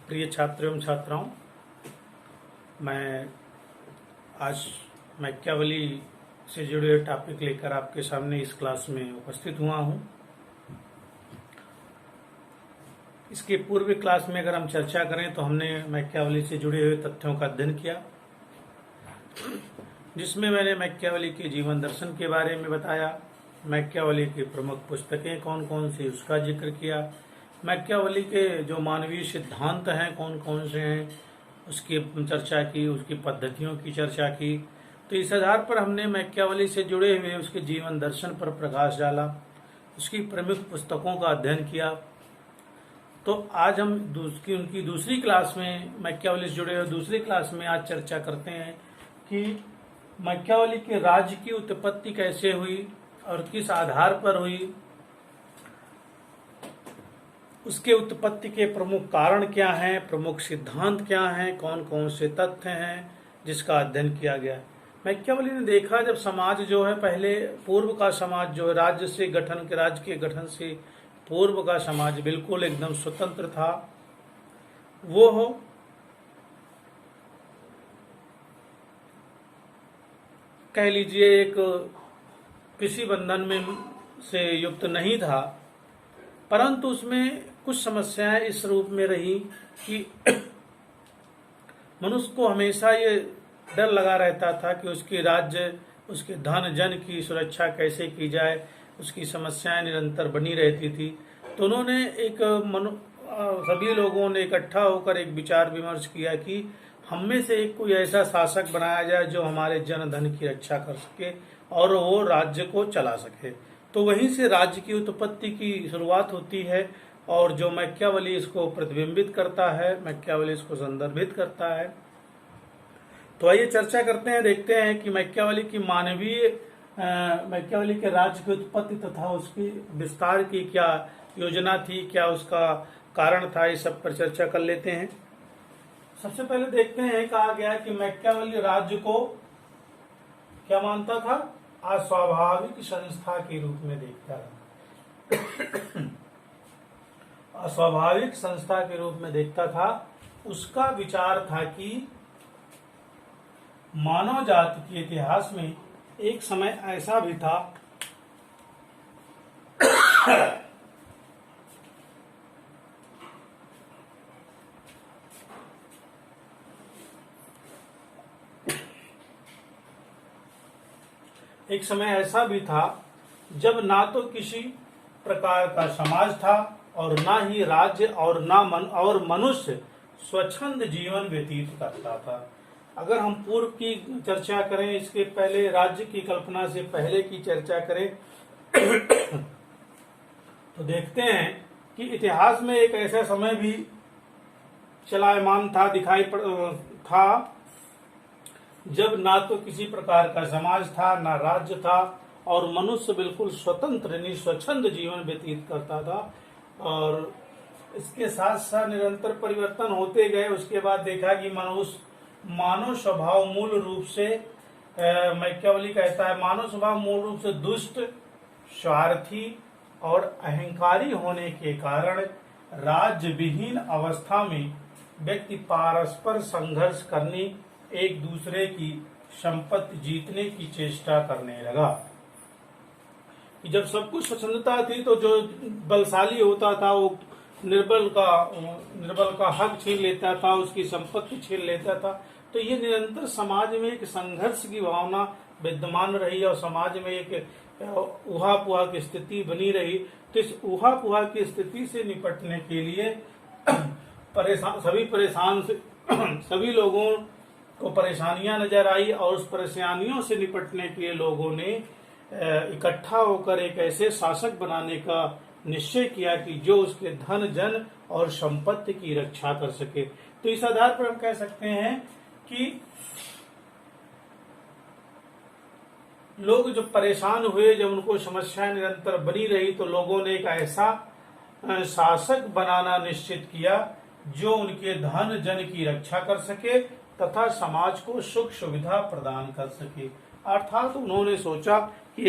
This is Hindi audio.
प्रिय छात्रों एवं छात्राओं, मैं आज मैकियावेली से जुड़े हुए टॉपिक लेकर आपके सामने इस क्लास में उपस्थित हुआ हूं। इसके पूर्व क्लास में अगर हम चर्चा करें तो हमने मैकियावेली से जुड़े हुए तथ्यों का अध्ययन किया, जिसमें मैंने मैकियावेली के जीवन दर्शन के बारे में बताया, मैकियावेली की प्रमुख पुस्तकें कौन कौन सी उसका जिक्र किया, मैकियावेली के जो मानवीय सिद्धांत हैं कौन कौन से हैं उसकी चर्चा की, उसकी पद्धतियों की चर्चा की। तो इस आधार पर हमने मैकियावेली से जुड़े हुए उसके जीवन दर्शन पर प्रकाश डाला, उसकी प्रमुख पुस्तकों का अध्ययन किया। तो आज हम उनकी दूसरी क्लास में मैकियावेली से जुड़े हुए दूसरी क्लास में आज चर्चा करते हैं कि मैकियावेली के राज्य की उत्पत्ति कैसे हुई और किस आधार पर हुई, उसके उत्पत्ति के प्रमुख कारण क्या हैं, प्रमुख सिद्धांत क्या हैं, कौन कौन से तथ्य हैं जिसका अध्ययन किया गया। मैकियावेली ने देखा जब समाज जो है पहले पूर्व का समाज जो है राज्य के गठन से पूर्व का समाज बिल्कुल एकदम स्वतंत्र था, वो हो कह लीजिए एक किसी बंधन में से युक्त नहीं था, परंतु उसमें कुछ समस्याएं इस रूप में रही कि मनुष्य को हमेशा ये डर लगा रहता था कि उसके राज्य, उसके धन जन की सुरक्षा कैसे की जाए, उसकी समस्याएं निरंतर बनी रहती थी। तो उन्होंने सभी लोगों ने इकट्ठा होकर एक विचार विमर्श किया कि हम में से एक कोई ऐसा शासक बनाया जाए जो हमारे जन धन की रक्षा कर सके और वो राज्य को चला सके। तो वहीं से राज्य की उत्पत्ति की शुरुआत होती है और जो मैकियावेली इसको प्रतिबिंबित करता है, मैकियावेली इसको संदर्भित करता है। तो आइए चर्चा करते हैं, देखते हैं कि मैकियावेली के राज्य की उत्पत्ति तथा उसकी विस्तार की क्या योजना थी, क्या उसका कारण था, इस सब पर चर्चा कर लेते हैं। सबसे पहले देखते हैं, कहा गया कि मैकियावेली राज्य को क्या मानता था, अस्वाभाविक संस्था के रूप में देखता था। अस्वाभाविक संस्था के रूप में देखता था। उसका विचार था कि मानव जाति के इतिहास में एक समय ऐसा भी था जब ना तो किसी प्रकार का समाज था और ना ही राज्य और मनुष्य स्वच्छंद जीवन व्यतीत करता था। अगर हम पूर्व की चर्चा करें, इसके पहले राज्य की कल्पना से पहले की चर्चा करें तो देखते हैं कि इतिहास में एक ऐसा समय भी चलायमान था, था जब ना तो किसी प्रकार का समाज था, ना राज्य था और मनुष्य बिल्कुल स्वतंत्र स्वच्छंद जीवन व्यतीत करता था। और इसके साथ साथ निरंतर परिवर्तन होते गए। उसके बाद देखा कि मानव स्वभाव मूल रूप से मैकियावेली कहता है, मानव स्वभाव मूल रूप से दुष्ट, स्वार्थी और अहंकारी होने के कारण राज्य विहीन अवस्था में व्यक्ति परस्पर संघर्ष करने, एक दूसरे की संपत्ति जीतने की चेष्टा करने लगा। कि जब सब कुछ स्वच्छंदता थी तो जो बलशाली होता था वो निर्बल का हक छीन लेता था, उसकी संपत्ति छीन लेता था। तो ये निरंतर समाज में एक संघर्ष की भावना विद्यमान रही और समाज में एक ऊहा-पुहा की स्थिति बनी रही। तो इस ऊहा-पुहा की स्थिति से निपटने के लिए सभी लोगों को परेशानियां नजर आई और उस परेशानियों से निपटने के लिए लोगों ने इकट्ठा होकर एक ऐसे शासक बनाने का निश्चय किया कि जो उसके धन जन और संपत्ति की रक्षा कर सके। तो इस आधार पर हम कह सकते हैं कि लोग जो परेशान हुए, जब उनको समस्याएं निरंतर बनी रही, तो लोगों ने एक ऐसा शासक बनाना निश्चित किया जो उनके धन जन की रक्षा कर सके तथा समाज को सुख सुविधा प्रदान कर सके। अर्थात उन्होंने सोचा कि